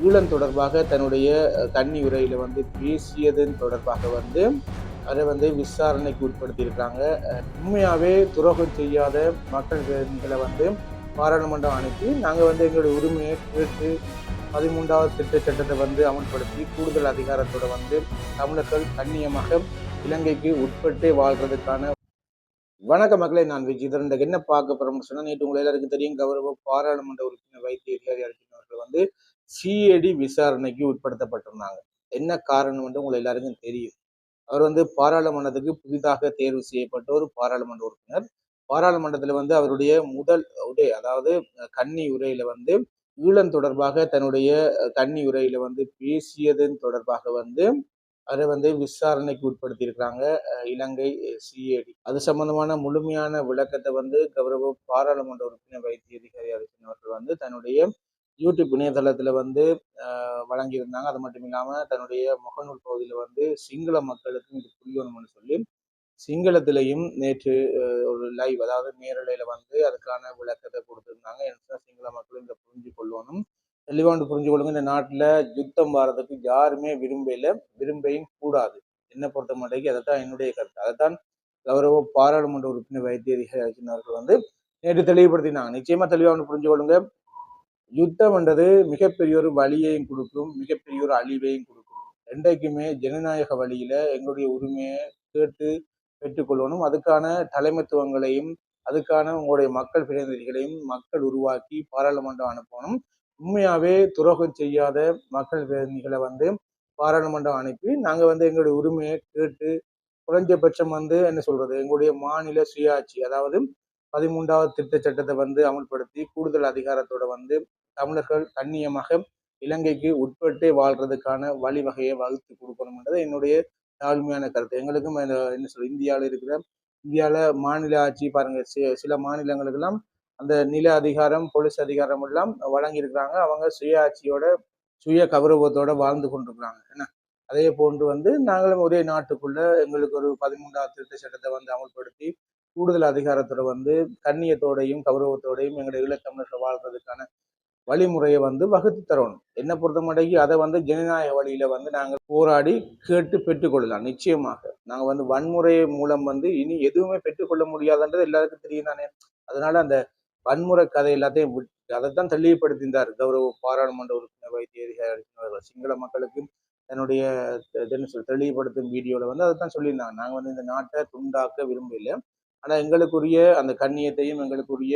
ஈழம் தொடர்பாக தன்னுடைய கன்னி உரையில பேசியதன் தொடர்பாக அதை விசாரணைக்கு உட்படுத்தியிருக்காங்க. உண்மையாவே துரோகம் செய்யாத மக்கள் பிரதிநிதிகளை பாராளுமன்றம் அனுப்பி நாங்க எங்களுடைய உரிமையை கேட்டு 13வது திட்ட சட்டத்தை அமல்படுத்தி கூடுதல் அதிகாரத்தோட தமிழர்கள் கண்ணியமாக இலங்கைக்கு உட்பட்டே வாழ்றதுக்கான வணக்க மக்களை நான் விஜய் என்ன பார்க்க போறோம்னு சொன்னா, நேற்று உங்களை எல்லாருக்கும் தெரியும், கௌரவ பாராளுமன்ற உறுப்பினர் வைத்திய அவர்கள் சிஐடி விசாரணைக்கு உட்படுத்தப்பட்டிருந்தாங்க. என்ன காரணம் உங்களை எல்லாருக்கும் தெரியும். அவர் பாராளுமன்றத்துக்கு புதிதாக தேர்வு செய்யப்பட்ட ஒரு பாராளுமன்ற உறுப்பினர். பாராளுமன்றத்துல அவருடைய முதல் உரை, அதாவது கன்னி உரையில ஈழம் தொடர்பாக தன்னுடைய கன்னி உரையில பேசியதன் தொடர்பாக அதை விசாரணைக்கு உட்படுத்தியிருக்கிறாங்க இலங்கை சிஐடி. அது சம்பந்தமான முழுமையான விளக்கத்தை கௌரவ பாராளுமன்ற உறுப்பினர் வைத்திய அதிகாரி அவர்கள் தன்னுடைய யூடியூப் இணையதளத்துல வழங்கியிருந்தாங்க. அது மட்டும் இல்லாம தன்னுடைய முகநூல் பகுதியில சிங்கள மக்களுக்கும் இது புரியணும்னு சொல்லி சிங்களத்திலையும் நேற்று ஒரு லைவ், அதாவது நேரலையில அதுக்கான விளக்கத்தை கொடுத்திருந்தாங்க. சிங்கள மக்களும் இதை புரிஞ்சு கொள்ளணும், தெளிவாண்டு புரிஞ்சு கொள்ளுங்க. இந்த நாட்டுல யுத்தம் வர்றதுக்கு யாருமே விரும்பையும் கூடாது. என்ன பொறுத்த மாட்டேங்க அதைத்தான் என்னுடைய கருத்து. அதைத்தான் கௌரவ பாராளுமன்ற உறுப்பினர் வைத்திய அதிகாரி அவர்கள் நேற்று தெளிவுபடுத்தினாங்க. நிச்சயமா தெளிவாண்டு புரிஞ்சு கொள்ளுங்க. யுத்தம் என்றது மிகப்பெரிய ஒரு வழியையும் கொடுக்கும், மிகப்பெரிய ஒரு அழிவையும் கொடுக்கும். என்றைக்குமே ஜனநாயக வழியில எங்களுடைய உரிமையை கேட்டு பெற்றுக்கொள்ளணும். அதுக்கான தலைமைத்துவங்களையும் அதுக்கான உங்களுடைய மக்கள் பிரதிநிதிகளையும் மக்கள் உருவாக்கி பாராளுமன்றம் அனுப்பணும். உண்மையாவே துரோகம் செய்யாத மக்கள் பிரதிநிதிகளை பாராளுமன்றம் அனுப்பி நாங்க எங்களுடைய உரிமையை கேட்டு குறைஞ்சபட்சம் என்ன சொல்றது, எங்களுடைய மாநில சுயாட்சி, அதாவது 13வது திட்ட சட்டத்தை அமல்படுத்தி கூடுதல் அதிகாரத்தோட தமிழர்கள் கண்ணியமாக இலங்கைக்கு உட்பட்டே வாழ்றதுக்கான வழிவகையை வகுத்து கொடுக்கணும்ன்றது என்னுடைய தாழ்மையான கருத்து. எங்களுக்கும் என்ன சொல்ற, இந்தியாவில மாநில ஆட்சி பாருங்க, சில மாநிலங்களுக்கெல்லாம் அந்த நில அதிகாரம், போலீஸ் அதிகாரம் எல்லாம் வழங்கி இருக்கிறாங்க. அவங்க சுய ஆட்சியோட சுய கௌரவத்தோட வாழ்ந்து கொண்டிருக்கிறாங்க. என்ன அதே போன்று நாங்களும் ஒரே நாட்டுக்குள்ள எங்களுக்கு ஒரு 13வது திருத்த சட்டத்தை அமல்படுத்தி கூடுதல் அதிகாரத்தோட கண்ணியத்தோடையும் கௌரவத்தோடையும் எங்களுடைய ஈழத்தமிழர்கள் வாழ்றதுக்கான வழிமுறையை வகுத்து தரணும். என்ன பொறுத்த மாட்டேங்கி அதை ஜனநாயக வழியில நாங்கள் போராடி கேட்டு பெற்றுக்கொள்ளலாம். நிச்சயமாக நாங்க வன்முறை மூலம் இனி எதுவுமே பெற்றுக்கொள்ள முடியாதுன்றது எல்லாருக்கும் தெரியும் தானே. அதனால அந்த வன்முறை கதை எல்லாத்தையும் அதைத்தான் தெளிவுபடுத்தியிருந்தார் கௌரவ பாராளுமன்ற உறுப்பினர் வைத்திய அதிகாரி அவர்கள். சிங்கள மக்களுக்கும் தன்னுடைய தெளிவுபடுத்தும் வீடியோல அதைத்தான் சொல்லியிருந்தாங்க. நாங்க இந்த நாட்டை துண்டாக்க விரும்பல, ஆனா எங்களுக்குரிய அந்த கண்ணியத்தையும் எங்களுக்குரிய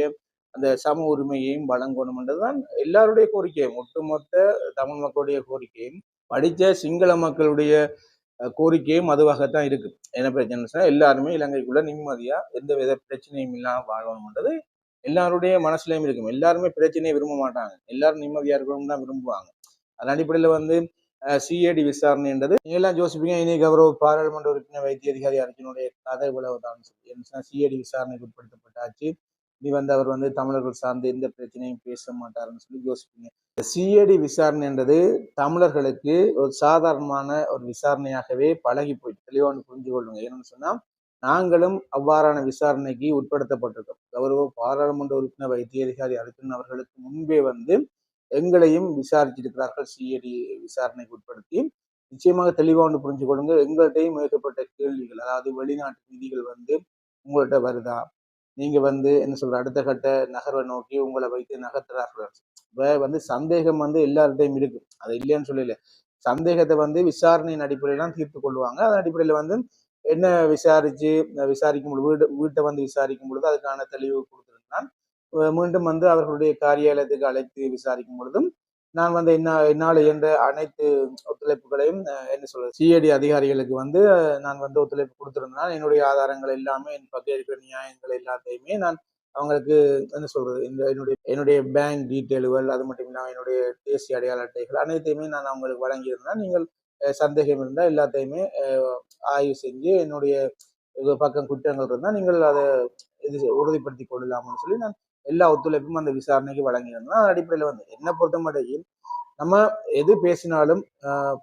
அந்த சம உரிமையையும் வழங்கணும்ன்றதுதான் எல்லாருடைய கோரிக்கையும், ஒட்டுமொத்த தமிழ் மக்களுடைய கோரிக்கையும், படித்த சிங்கள மக்களுடைய கோரிக்கையும் அதுவாகத்தான் இருக்கு. என்ன பிரச்சனை, எல்லாருமே இலங்கைக்குள்ள நிம்மதியா எந்த வித பிரச்சனையும் இல்லாம வாழணும்ன்றது எல்லாருடைய மனசுலயும் இருக்கும். எல்லாருமே பிரச்சனையை விரும்ப மாட்டாங்க, எல்லாரும் நிம்மதியா இருக்கணும்னு தான் விரும்புவாங்க. அதன் அடிப்படையில சிஐடி விசாரணை என்றது நீங்க எல்லாம் யோசிப்பீங்க, இனி கௌரவ பாராளுமன்ற உறுப்பினர் வைத்திய அதிகாரி அரசினுடைய கதை உலகத்தான் சிஐடி விசாரணைக்கு உட்படுத்தப்பட்டாச்சு. நீ அவர் தமிழர்கள் சார்ந்து எந்த பிரச்சனையும் பேச மாட்டாருன்னு சொல்லி யோசிப்பீங்க. சிஐடி விசாரணை என்றது தமிழர்களுக்கு ஒரு சாதாரணமான ஒரு விசாரணையாகவே பழகி போயிட்டு தெளிவான புரிஞ்சு கொள்ளுங்க. என்னன்னு சொன்னா, நாங்களும் அவ்வாறான விசாரணைக்கு உட்படுத்தப்பட்டிருக்கோம். கௌரவ பாராளுமன்ற உறுப்பினர் வைத்திய அதிகாரி அர்ஜுன் அவர்களுக்கு முன்பே எங்களையும் விசாரிச்சிருக்கிறார்கள் சிஐடி விசாரணைக்கு உட்படுத்தி. நிச்சயமாக தெளிவாக புரிஞ்சு கொள்ளுங்க. எங்கள்கிட்டையும் ஏற்கப்பட்ட கேள்விகள், அதாவது வெளிநாட்டு நிதிகள் உங்கள்கிட்ட வருதா, நீங்க என்ன சொல்ற அடுத்த கட்ட நகர்வை நோக்கி உங்களை வைத்து நகர்த்துறார்கள். சந்தேகம் எல்லார்கிட்டையும் இருக்கு, அது இல்லைன்னு சொல்லல. சந்தேகத்தை விசாரணையின் அடிப்படையில தீர்த்து கொள்வாங்க. அதன் அடிப்படையில என்ன விசாரிக்கும் பொழுது வீட்டை விசாரிக்கும் பொழுது அதுக்கான தெளிவு கொடுத்திருந்தான். மீண்டும் அவர்களுடைய காரியாலயத்துக்கு அழைத்து விசாரிக்கும் பொழுதும் நான் என்னால் இயன்ற அனைத்து ஒத்துழைப்புகளையும் என்ன சொல்றது சிஐடி அதிகாரிகளுக்கு நான் ஒத்துழைப்பு கொடுத்திருந்தேன். என்னுடைய ஆதாரங்கள் எல்லாமே, என் பக்கம் இருக்கிற நியாயங்கள் எல்லாத்தையுமே நான் அவங்களுக்கு என்ன சொல்றது என்னுடைய பேங்க் டீட்டெயில்கள், அது மட்டும் இல்லாமல் என்னுடைய தேசிய அடையாள அட்டைகள் அனைத்தையுமே நான் அவங்களுக்கு வழங்கியிருந்தேன். நீங்கள் சந்தேகம் இருந்தால் எல்லாத்தையுமே ஆய்வு செஞ்சு என்னுடைய பக்கம் குற்றங்கள் இருந்தால் நீங்கள் அதை உறுதிப்படுத்திக் கொள்ளலாம்னு சொல்லி நான் எல்லா ஒத்துழைப்பும் அந்த விசாரணைக்கு வழங்கியிருந்தோம். அதன் அடிப்படையில் என்ன பொறுத்த மாட்டேன், நம்ம எது பேசினாலும்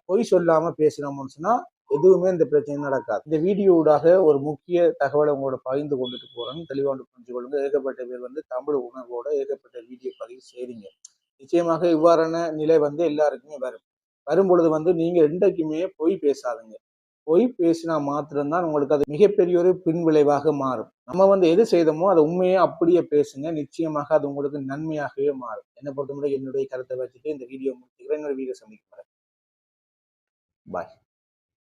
பொய் சொல்லாம பேசினோம்னு சொன்னா எதுவுமே இந்த பிரச்சனை நடக்காது. இந்த வீடியோடாக ஒரு முக்கிய தகவலை உங்களோட பகிர்ந்து கொண்டுட்டு போறேன்னு தெளிவாக புரிஞ்சு கொள்ளுங்க. ஏகப்பட்ட பேர் தமிழ் உணர்வோட ஏகப்பட்ட வீடியோ பதிவு செய்றீங்க. நிச்சயமாக இவ்வாறான நிலை வந்து எல்லாருக்குமே வரும். வரும்பொழுது வந்து நீங்க என்றைக்குமே பொய் பேசாதுங்க. பொய் பேசினா மாத்திரம்தான் உங்களுக்கு அது மிகப்பெரிய ஒரு பின்விளைவாக மாறும். நம்ம வந்து எது செய்தோமோ அதை உண்மையே அப்படியே பேசுங்க. நிச்சயமாக அது உங்களுக்கு நன்மையாகவே மாறும். என்னை பொறுத்தவரை என்னுடைய கருத்தை வச்சுட்டு இந்த வீடியோ முடிச்சுக்கிறேன். இன்னொரு வீடியோ சந்திக்கிறேன். பாய்.